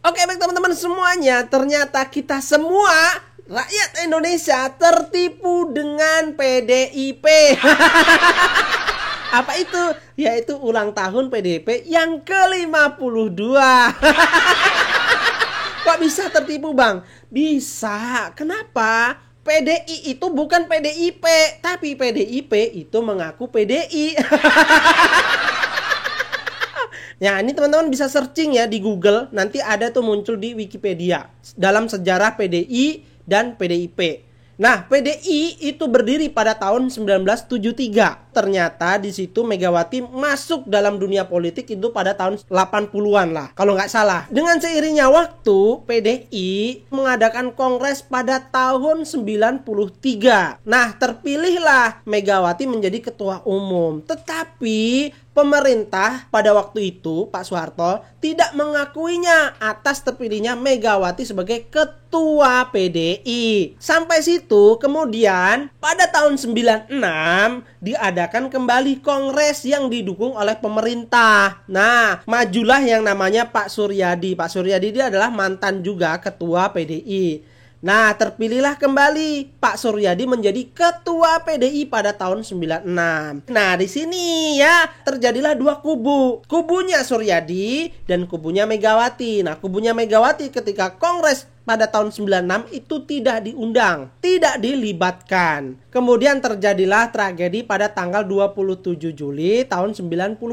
Oke, baik teman-teman semuanya, ternyata kita semua rakyat Indonesia tertipu dengan PDIP. Apa itu? Yaitu ulang tahun PDIP yang ke-52. Kok bisa tertipu, Bang? Bisa. Kenapa? PDI itu bukan PDIP, tapi PDIP itu mengaku PDI. Ya, ini teman-teman bisa searching ya di Google. Nanti ada tuh muncul di Wikipedia dalam sejarah PDI dan PDIP. Nah, PDI itu berdiri pada tahun 1973. Ternyata di situ Megawati masuk dalam dunia politik itu pada tahun 80-an lah, kalau nggak salah. Dengan seiringnya waktu, PDI mengadakan kongres pada tahun 93. Nah, terpilihlah Megawati menjadi ketua umum. Tetapi pemerintah pada waktu itu, Pak Soeharto, tidak mengakuinya atas terpilihnya Megawati sebagai ketua PDI. Sampai situ, kemudian pada tahun 96 diadakan kembali kongres yang didukung oleh pemerintah. Nah, majulah yang namanya Pak Suryadi. Pak Suryadi dia adalah mantan juga ketua PDI. Nah, terpilihlah kembali Pak Suryadi menjadi ketua PDI pada tahun 96. Nah, di sini ya terjadilah dua kubu. Kubunya Suryadi dan kubunya Megawati. Nah, kubunya Megawati ketika kongres pada tahun 96 itu tidak diundang, tidak dilibatkan. Kemudian terjadilah tragedi pada tanggal 27 Juli tahun 96.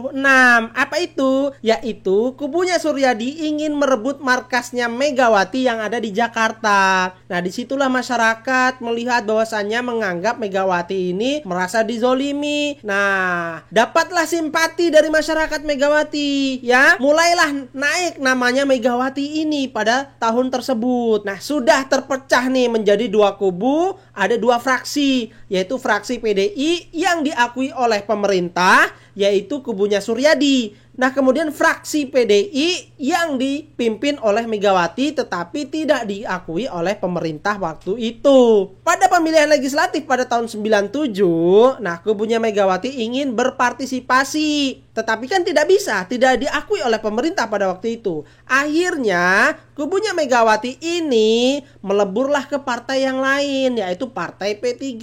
Apa itu? Yaitu kubunya Suryadi ingin merebut markasnya Megawati yang ada di Jakarta. Nah, disitulah masyarakat melihat bahwasannya menganggap Megawati ini merasa dizolimi. Nah, dapatlah simpati dari masyarakat Megawati, ya. Mulailah naik namanya Megawati ini pada tahun tersebut. Nah, sudah terpecah nih menjadi dua kubu, ada dua fraksi, yaitu fraksi PDI yang diakui oleh pemerintah, yaitu kubunya Suryadi. Nah, kemudian fraksi PDI yang dipimpin oleh Megawati tetapi tidak diakui oleh pemerintah waktu itu. Pada pemilihan legislatif pada tahun 97, nah kubunya Megawati ingin berpartisipasi. Tetapi kan tidak bisa, tidak diakui oleh pemerintah pada waktu itu. Akhirnya kubunya Megawati ini meleburlah ke partai yang lain, yaitu Partai P3,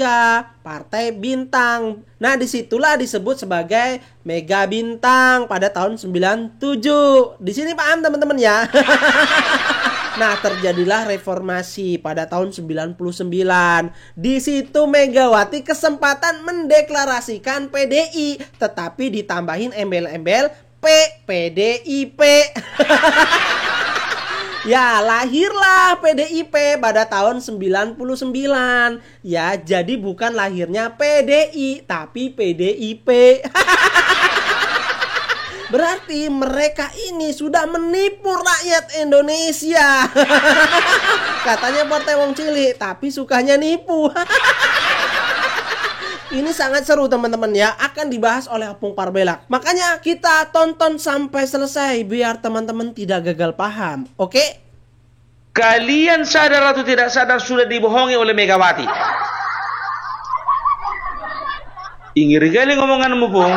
Partai Bintang. Nah, disitulah disebut sebagai Mega Bintang pada tahun 97. Di sini paham teman-teman ya. Nah, terjadilah reformasi pada tahun 99. Di situ Megawati kesempatan mendeklarasikan PDI, tetapi ditambahin embel-embel PDIP. Ya, lahirlah PDIP pada tahun 99. Ya, jadi bukan lahirnya PDI, tapi PDIP. Berarti mereka ini sudah menipu rakyat Indonesia. Katanya partai wong cilik, tapi sukanya nipu. Ini sangat seru teman-teman ya, akan dibahas oleh Opung Parbelak. Makanya kita tonton sampai selesai biar teman-teman tidak gagal paham. Oke? Kalian sadar atau tidak sadar sudah dibohongi oleh Megawati. Ingin kali ngomonganmu, Pung.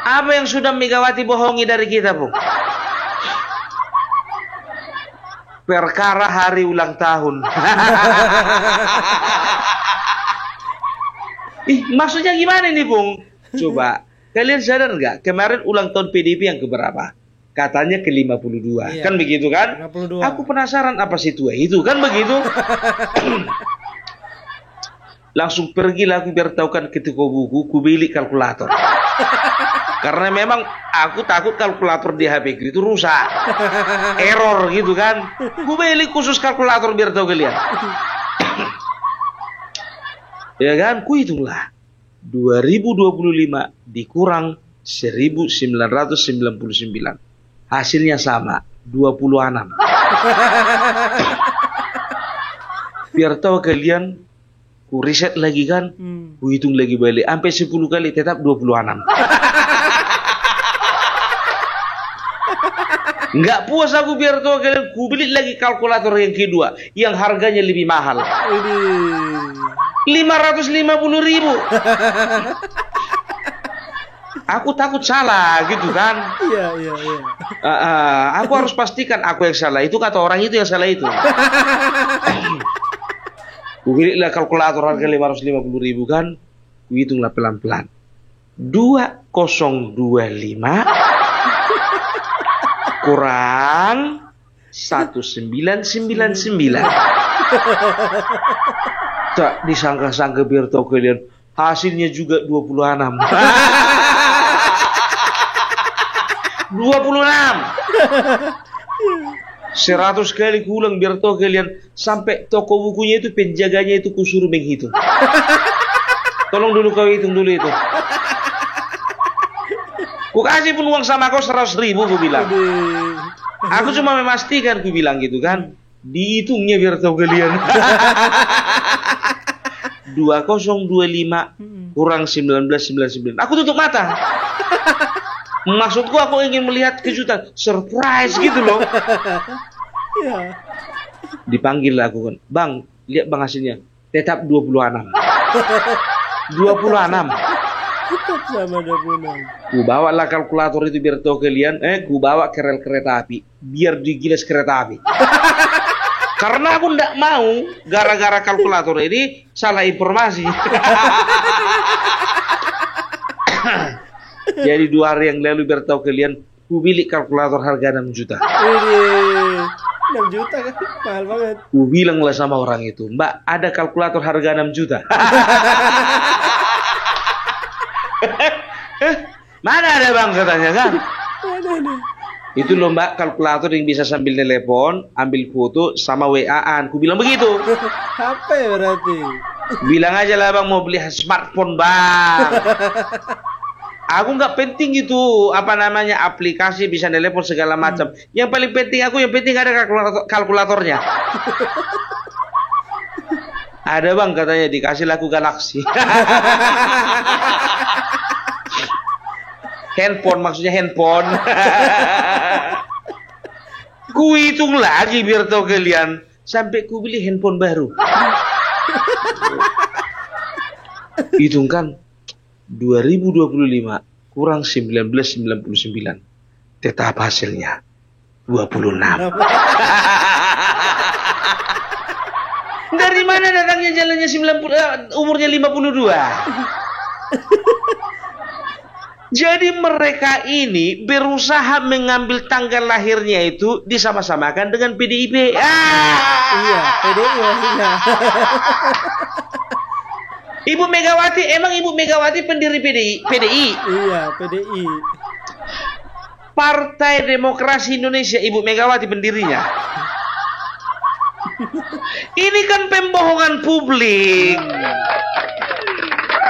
Apa yang sudah Megawati bohongi dari kita, Pung? Perkara hari ulang tahun. Maksudnya gimana nih, Bung? Coba, kalian sadar nggak? Kemarin ulang tahun PDIP yang keberapa? Katanya ke-52. Iya. Kan begitu kan? 52. Aku penasaran apa sih tua itu, kan begitu? Langsung pergilah aku biar tahu kan ke toko buku, ku beli kalkulator. Karena memang aku takut kalkulator di HP itu rusak. Error gitu kan. Ku beli khusus kalkulator biar tahu kalian. Ya kan, ku hitunglah 2025 dikurang 1999. Hasilnya sama, 26. Biar tahu kalian, ku riset lagi kan, ku hitung lagi balik sampai 10 kali tetap 26. Nggak puas aku biar tahu kalian, ku beli lagi kalkulator yang kedua yang harganya lebih mahal. 550.000. Aku takut salah gitu kan. Iya. Aku harus pastikan aku yang salah itu atau orang itu yang salah itu. Belilah kalkulator harga 550.000 kan. Hitunglah pelan-pelan. 2025 kurang 1999. Tak disangka-sangka biar tahu kalian. Hasilnya juga 26. 26. 100 kali kuulang biar tahu kalian. Sampai toko bukunya itu penjaganya itu kusuruh menghitung. Tolong dulu kau hitung dulu itu. Ku kasih pun uang sama kau 100.000 ku bilang. Aku cuma memastikan ku bilang gitu kan. Dihitungnya biar tahu kalian. 2025 kurang 1999. Aku tutup mata. Maksudku aku ingin melihat kejutan, surprise gitu loh. Dipanggil aku kan, Bang, lihat Bang hasilnya. Tetap 26. 26. Tetap sama 26. Ku bawa lah kalkulator itu biar tahu kalian. Ku bawa ke rel kereta api, biar digilas kereta api. Karena aku ndak mau gara-gara kalkulator ini salah informasi. Jadi 2 hari yang lalu biar tahu kalian, ku beli kalkulator harga 6 juta. 6 juta kan mahal banget. Ku bilanglah sama orang itu, Mbak, ada kalkulator harga 6 juta. Mana ada Bang katanya kan? Mana. Itu loh Mbak, kalkulator yang bisa sambil telepon, ambil foto, sama WA-an. Ku bilang begitu. HP berarti. Bilang aja lah Bang mau beli smartphone Bang. Aku nggak penting gitu, apa namanya, aplikasi bisa telepon segala macam. Yang paling penting yang penting ada kalkulatornya. Ada Bang katanya, dikasih laku Galaxy. Handphone, maksudnya handphone. Ku hitung lagi biar tahu kalian, sampai ku beli handphone baru. Hitung kan 2025 kurang 1999. Tetap hasilnya 26. Dari mana datangnya jalannya 90, umurnya 52? Jadi mereka ini berusaha mengambil tanggal lahirnya itu disama-samakan dengan PDIP. Iya, PDI maksudnya. Ibu Megawati, emang Ibu Megawati pendiri PDI? Iya, PDI. Partai Demokrasi Indonesia, Ibu Megawati pendirinya. Ini kan pembohongan publik.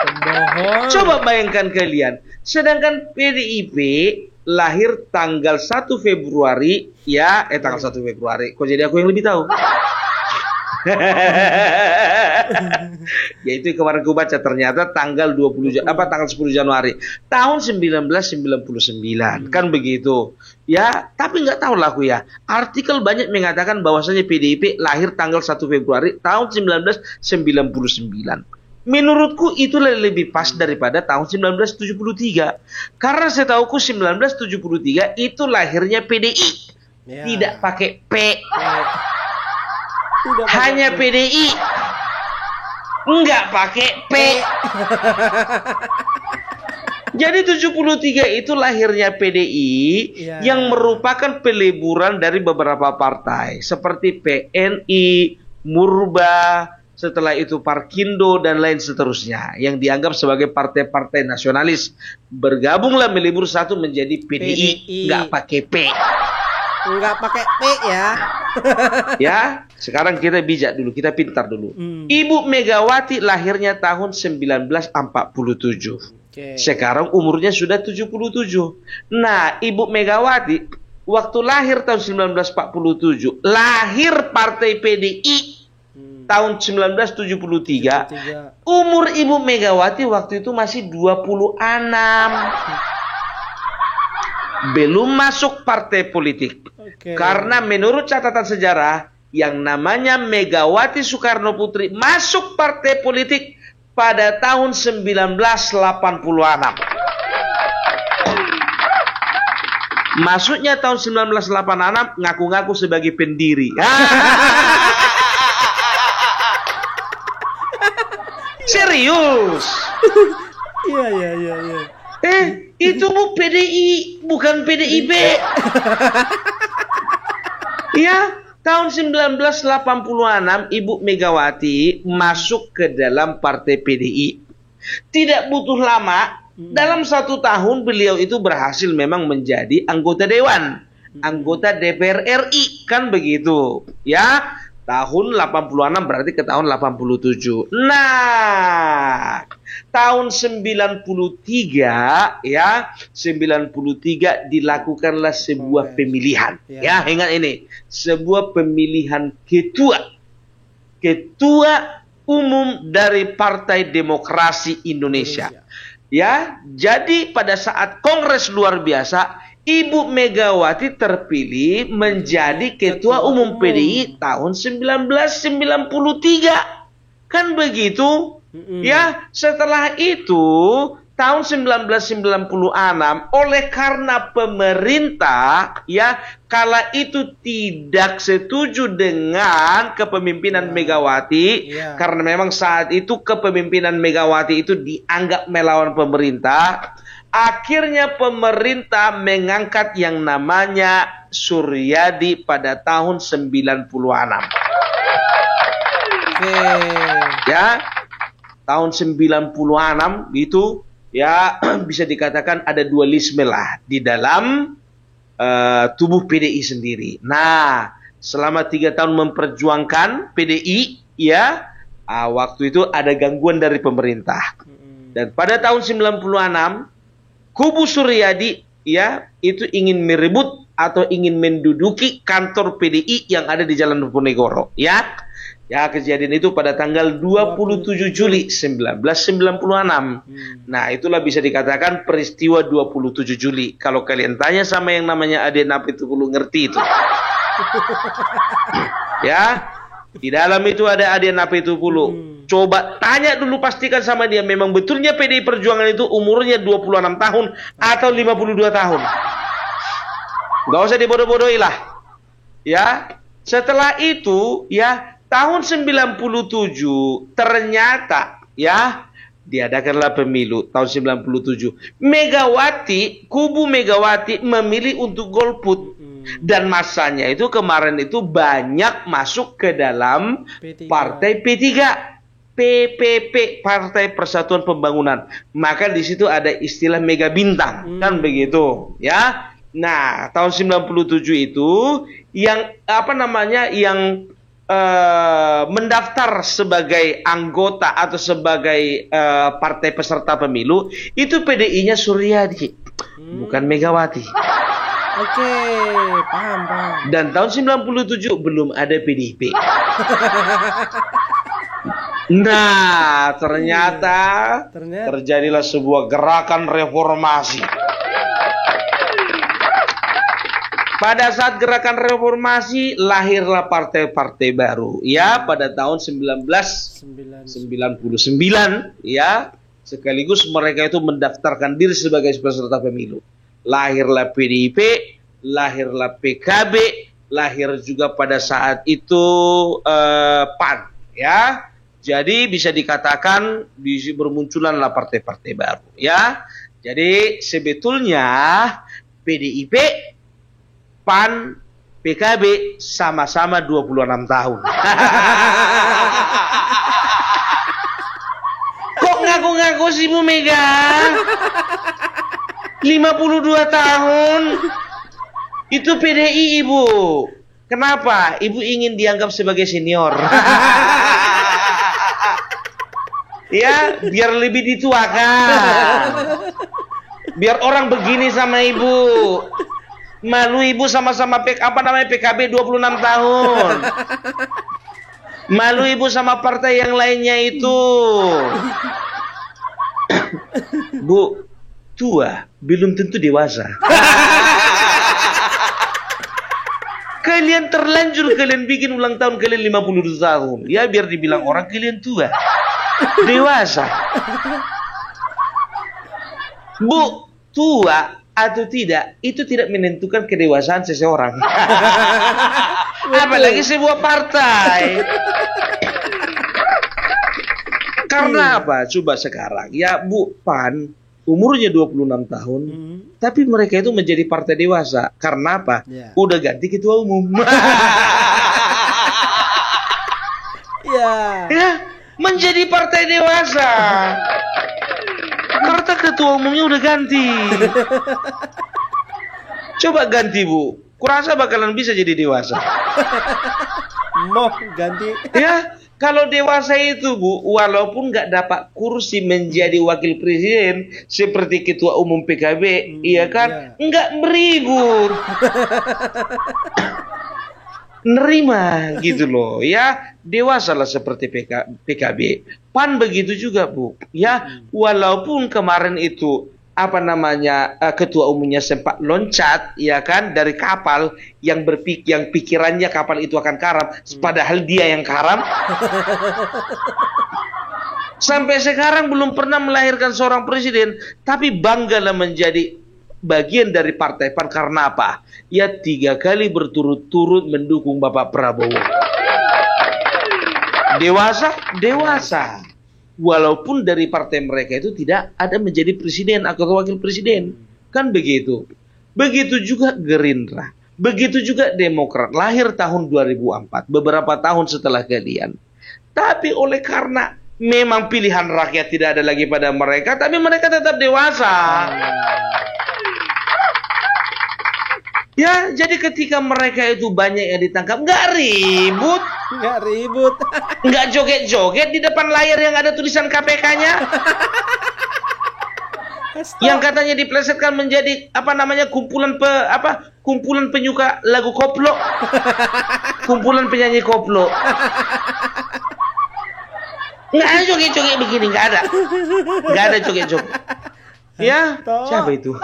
Pembohong. Coba bayangkan kalian, sedangkan PDIP lahir tanggal 1 Februari, ya, tanggal 1 Februari. Kok jadi aku yang lebih tahu? Yaitu kemarin aku baca ternyata tanggal 10 Januari tahun 1999. Kan begitu. Ya, tapi nggak tahu lah aku ya. Artikel banyak mengatakan bahwasanya PDIP lahir tanggal 1 Februari tahun 1999. Menurutku itu lebih pas daripada tahun 1973. Karena setauku 1973 itu lahirnya PDI. Ya. Tidak pakai P. Tidak Hanya pakai PDI. Enggak pakai P. Jadi 73 itu lahirnya PDI Ya. yang merupakan peleburan dari beberapa partai seperti PNI, Murba, setelah itu Parkindo dan lain seterusnya yang dianggap sebagai partai-partai nasionalis. Bergabunglah melebur satu menjadi PDI. Enggak pakai P. Enggak pakai P ya. Ya, sekarang kita bijak dulu, kita pintar dulu. Ibu Megawati lahirnya tahun 1947. Oke. Sekarang umurnya sudah 77. Nah, Ibu Megawati waktu lahir tahun 1947, lahir Partai PDI tahun 1973. Umur Ibu Megawati waktu itu masih 26. Belum masuk partai politik. Oke. Karena menurut catatan sejarah, yang namanya Megawati Soekarno Putri masuk partai politik pada tahun 1986. Masuknya tahun 1986 ngaku-ngaku sebagai pendiri. Serius. Iya. Itu Bu PDI, bukan PDIP. Ya, tahun 1986 Ibu Megawati masuk ke dalam partai PDI. Tidak butuh lama, dalam 1 tahun beliau itu berhasil memang menjadi anggota dewan, anggota DPR RI, kan begitu. Ya, tahun 86 berarti ke tahun 87. Nah, tahun 93 ya, 93 dilakukanlah sebuah pemilihan. Ya, ingat ini, sebuah pemilihan ketua umum dari Partai Demokrasi Indonesia. Ya, jadi pada saat kongres luar biasa Ibu Megawati terpilih menjadi Ketua Umum PDI tahun 1993. Kan begitu? Ya, setelah itu tahun 1996 oleh karena pemerintah ya kala itu tidak setuju dengan kepemimpinan Megawati karena memang saat itu kepemimpinan Megawati itu dianggap melawan pemerintah. Akhirnya pemerintah mengangkat yang namanya Suryadi pada tahun 96. Ya, tahun 96 itu ya bisa dikatakan ada dualisme lah di dalam tubuh PDI sendiri. Nah, selama 3 tahun memperjuangkan PDI ya, waktu itu ada gangguan dari pemerintah. Dan pada tahun 96 kubu Suryadi ya itu ingin merebut atau ingin menduduki kantor PDI yang ada di Jalan Diponegoro ya. Ya, kejadian itu pada tanggal 27 Juli 1996. Nah, itulah bisa dikatakan peristiwa 27 Juli. Kalau kalian tanya sama yang namanya Aden Apitupulu ngerti itu. Ya, di dalam itu ada Aden Apitupulu. Coba tanya dulu, pastikan sama dia memang betulnya PDI Perjuangan itu umurnya 26 tahun atau 52 tahun. Gak usah dibodoh-bodohi lah. Ya, setelah itu ya tahun 97 ternyata ya diadakanlah pemilu tahun 97. Megawati, kubu Megawati memilih untuk golput. Dan masanya itu kemarin itu banyak masuk ke dalam partai P3. PPP, Partai Persatuan Pembangunan. Maka di situ ada istilah Mega Bintang, kan begitu, ya. Nah, tahun 97 itu yang yang mendaftar sebagai anggota atau sebagai partai peserta pemilu itu PDI-nya Suryadi, bukan Megawati. Oke, paham. Dan tahun 97 belum ada PDIP. Nah, ternyata terjadilah sebuah gerakan reformasi. Pada saat gerakan reformasi lahirlah partai-partai baru ya pada tahun 1999 ya, sekaligus mereka itu mendaftarkan diri sebagai peserta pemilu. Lahirlah PDIP, lahirlah PKB, lahir juga pada saat itu PAN ya. Jadi bisa dikatakan bermunculanlah partai-partai baru ya. Jadi sebetulnya PDIP, PAN, PKB sama-sama 26 tahun. Kok ngaku-ngaku sih Bu Mega? 52 tahun. Itu PDI Ibu. Kenapa? Ibu ingin dianggap sebagai senior. Ya, biar lebih dituakan. Biar orang begini sama Ibu. Malu Ibu sama-sama PKB 26 tahun. Malu Ibu sama partai yang lainnya itu. Bu, tua belum tentu dewasa. Kalian terlanjur kalian bikin ulang tahun kalian 52 tahun. Ya biar dibilang orang kalian tua. Dewasa. Bu, tua atau tidak, itu tidak menentukan kedewasaan seseorang. Apalagi sebuah partai. Karena apa? Coba sekarang, ya Bu, PAN umurnya 26 tahun, tapi mereka itu menjadi partai dewasa. Karena apa? Udah ganti ketua umum. Ya, menjadi partai dewasa. Karena ketua umumnya udah ganti. Coba ganti Bu, kurasa bakalan bisa jadi dewasa. Mau ganti. Ya, kalau dewasa itu Bu, walaupun nggak dapat kursi menjadi wakil presiden seperti ketua umum PKB, iya kan, nggak beribut. Nerima gitu loh, ya dewasalah seperti PKB. PAN begitu juga Bu, ya walaupun kemarin itu apa namanya ketua umumnya sempat loncat, ya kan, dari kapal yang pikirannya kapal itu akan karam, padahal dia yang karam. Sampai sekarang belum pernah melahirkan seorang presiden, tapi banggalah menjadi bagian dari partai PAN. Karena apa? Ya 3 kali berturut-turut mendukung Bapak Prabowo. Dewasa. Walaupun dari partai mereka itu tidak ada menjadi presiden atau wakil presiden. Kan begitu. Begitu juga Gerindra. Begitu juga Demokrat. Lahir tahun 2004. Beberapa tahun setelah kalian. Tapi oleh karena memang pilihan rakyat tidak ada lagi pada mereka, tapi mereka tetap dewasa. Ya, jadi ketika mereka itu banyak yang ditangkap, nggak ribut. Nggak joget-joget di depan layar yang ada tulisan KPK-nya. Yang katanya diplesetkan menjadi apa namanya kumpulan penyuka lagu koplo. Kumpulan penyanyi koplo. Nggak ada joget-joget begini, nggak ada. Nggak ada joget-joget. Ya, siapa itu?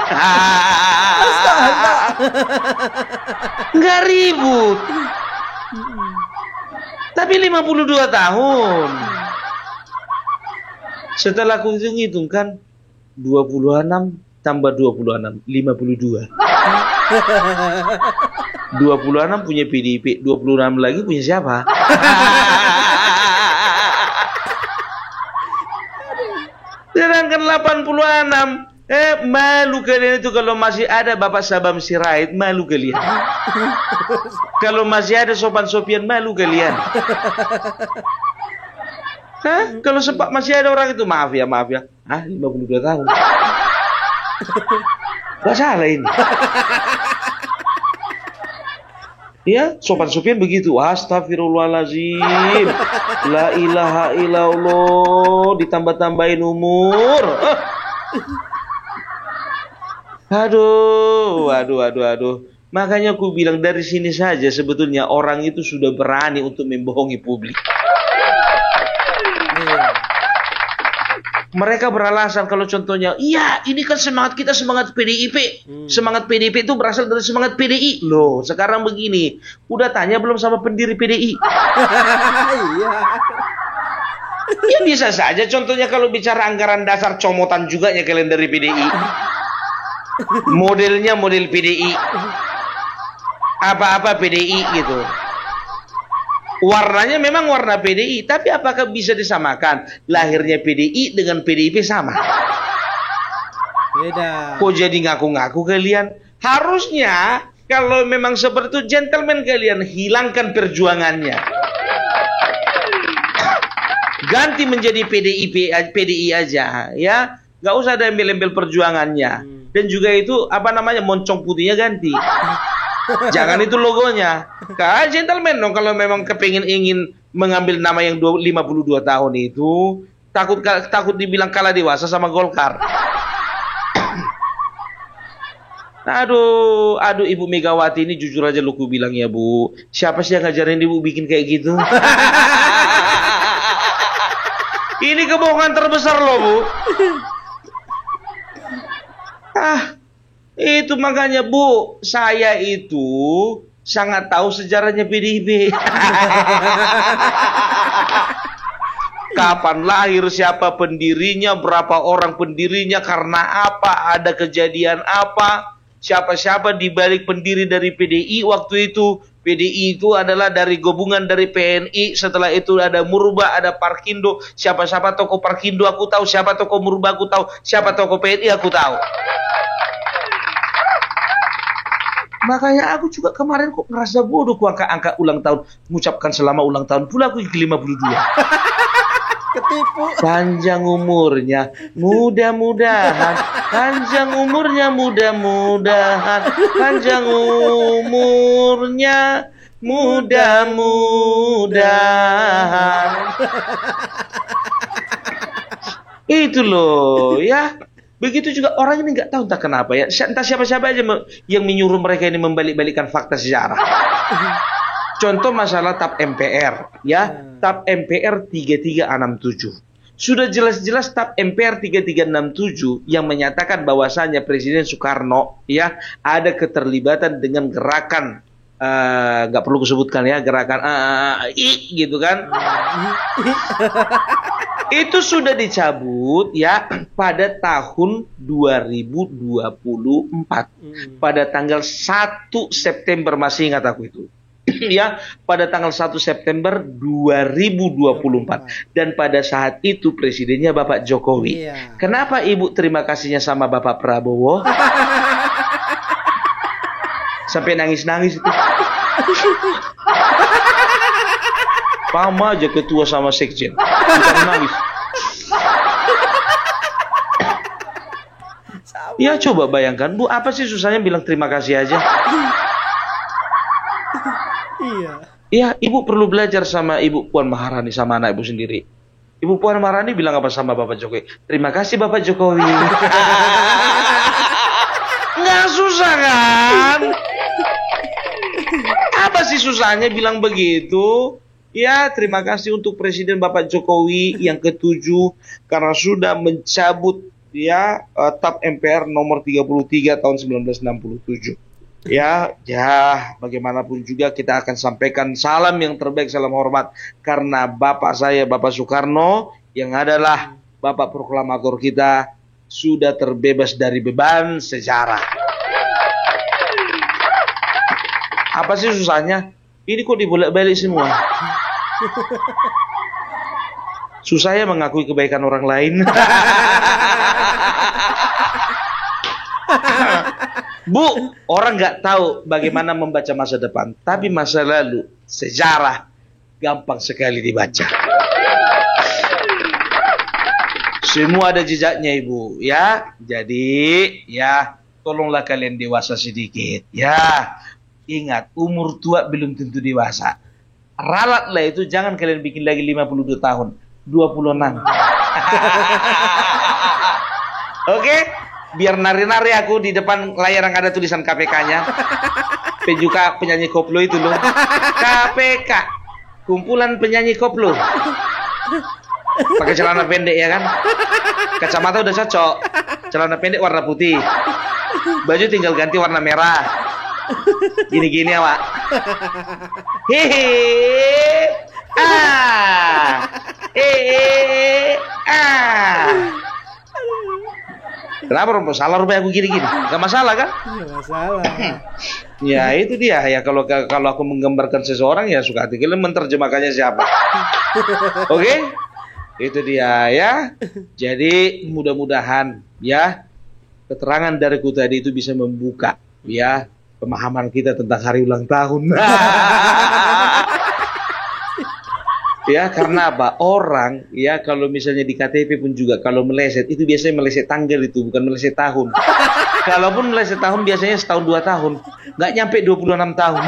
Nggak ribut. Tapi 52 tahun. Setelah aku hitung-hitung kan, 26 tambah 26, 52. 26 punya PDIP, 26 lagi punya siapa? Sedangkan 86, malu kalian itu kalau masih ada Bapak Sabam Sirait, malu kalian. Kalau masih ada Sopan Sopian, malu kalian. Hah? Kalau masih ada orang itu, maaf ya. 52 tahun. Gak salah ini. Ya, Sopan Sopian begitu. Astagfirullahaladzim. La ilaha illallah. Ditambah-tambahin umur. Aduh. Makanya aku bilang dari sini saja sebetulnya orang itu sudah berani untuk membohongi publik. Mereka beralasan kalau contohnya, iya ini kan semangat kita semangat PDIP. Semangat PDIP itu berasal dari semangat PDI. Loh, sekarang begini, udah tanya belum sama pendiri PDI? Ya bisa saja contohnya kalau bicara anggaran dasar comotan juga ya kalian dari PDI. Modelnya model PDI. Apa-apa PDI gitu. Warnanya memang warna PDI, tapi apakah bisa disamakan lahirnya PDI dengan PDIP sama? Beda. Kok jadi ngaku-ngaku kalian? Harusnya kalau memang seperti itu gentleman kalian hilangkan perjuangannya. Ganti menjadi PDI aja ya. Nggak usah ada embel-embel perjuangannya. Dan juga itu apa namanya moncong putihnya ganti. Jangan itu logonya. Gentleman dong kalau memang ingin mengambil nama yang 52 tahun itu. Takut dibilang kalah dewasa sama Golkar. Aduh Ibu Megawati ini jujur aja lu ku bilang ya Bu. Siapa sih yang ngajarin Ibu bikin kayak gitu? Ini kebohongan terbesar loh Bu. Itu makanya Bu, saya itu sangat tahu sejarahnya PDIP. Kapan lahir, siapa pendirinya, berapa orang pendirinya, karena apa, ada kejadian apa, siapa-siapa di balik pendiri dari PDI waktu itu. PDI itu adalah dari gabungan dari PNI, setelah itu ada Murba, ada Parkindo, siapa-siapa tokoh Parkindo aku tahu, siapa tokoh Murba aku tahu, siapa tokoh PNI aku tahu. Makanya aku juga kemarin kok ngerasa bodoh ku angka ulang tahun, mengucapkan selamat ulang tahun pula aku ke 52. Ketipu. Panjang umurnya, mudah-mudahan. Panjang umurnya, mudah-mudahan. Panjang umurnya, mudah-mudahan. Itu loh ya. Begitu juga orang ini nggak tahu entah kenapa ya. Entah siapa-siapa aja yang menyuruh mereka ini membalik-balikan fakta sejarah. Contoh masalah TAP MPR ya. TAP MPR 3367. Sudah jelas-jelas TAP MPR 3367 yang menyatakan bahwasannya Presiden Soekarno ya ada keterlibatan dengan gerakan nggak perlu kusebutkan ya, gerakan gitu kan. Itu sudah dicabut ya pada tahun 2024. Pada tanggal 1 September, masih ingat aku itu. Ya, pada tanggal 1 September 2024. Dan pada saat itu presidennya Bapak Jokowi. Kenapa Ibu terima kasihnya sama Bapak Prabowo? Sampai nangis-nangis itu. Sama aja ketua sama sekjen. Bukan nangis. Ya coba bayangkan, Bu, apa sih susahnya bilang terima kasih aja? Iya. Ya, Ibu perlu belajar sama Ibu Puan Maharani, sama anak Ibu sendiri. Ibu Puan Maharani bilang apa sama Bapak Jokowi? Terima kasih Bapak Jokowi. Nggak susah kan? Apa sih susahnya bilang begitu? Ya, terima kasih untuk Presiden Bapak Jokowi yang ke-7 karena sudah mencabut ya TAP MPR nomor 33 tahun 1967. Ya, bagaimanapun juga kita akan sampaikan salam yang terbaik, salam hormat karena Bapak saya, Bapak Soekarno yang adalah Bapak proklamator kita sudah terbebas dari beban sejarah. Apa sih susahnya? Ini kok dibolak-balik semua. Susahnya mengakui kebaikan orang lain. Bu, orang nggak tahu bagaimana membaca masa depan, tapi masa lalu, sejarah, gampang sekali dibaca. Semua ada jejaknya, Ibu, ya. Jadi, ya, tolonglah kalian dewasa sedikit, ya. Ingat, umur tua belum tentu dewasa. Ralatlah itu, jangan kalian bikin lagi 52 tahun, 26. Oke? Biar nari-nari aku di depan layar yang ada tulisan KPK-nya. Juga penyanyi koplo itu loh. KPK, kumpulan penyanyi koplo. Pakai celana pendek ya kan? Kacamata udah cocok. Celana pendek warna putih. Baju tinggal ganti warna merah. Gini-gini ya, Pak. Hehe. Kenapa Rompos? Salah rupanya aku gini-gini. Gak masalah kan? Iya, masalah. Ya itu dia ya, kalau aku menggambarkan seseorang ya suka hati kalian menerjemahkannya siapa. Oke? Itu dia ya. Jadi mudah-mudahan ya keterangan dariku tadi itu bisa membuka ya pemahaman kita tentang hari ulang tahun. Ya, karena apa? Orang ya kalau misalnya di KTP pun juga kalau meleset itu biasanya meleset tanggal, itu bukan meleset tahun. Kalaupun meleset tahun biasanya setahun 2 tahun, nggak nyampe 26 tahun.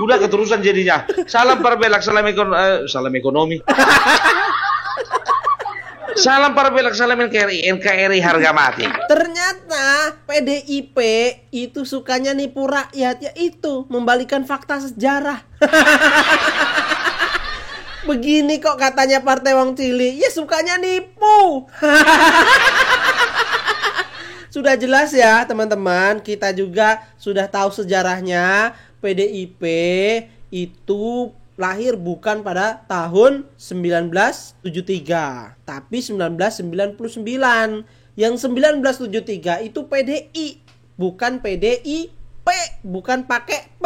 Udah keterusan jadinya. Salam Parabelak, salam ekonomi. Salam Parabelak, salam NKRI harga mati. Ternyata PDIP itu sukanya nipu rakyat, yaitu membalikan fakta sejarah. Begini kok katanya Partai Wong Cili, ya sukanya nipu. Sudah jelas ya teman-teman, kita juga sudah tahu sejarahnya. PDIP itu lahir bukan pada tahun 1973, tapi 1999. Yang 1973 itu PDI, bukan PDIP, bukan pakai P.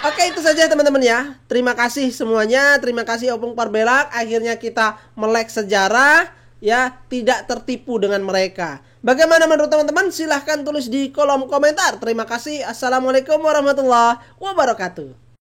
Oke, itu saja teman-teman ya. Terima kasih semuanya. Terima kasih Opung Parbelak. Akhirnya kita melek sejarah ya, tidak tertipu dengan mereka. Bagaimana menurut teman-teman? Silahkan tulis di kolom komentar. Terima kasih. Assalamualaikum warahmatullahi wabarakatuh.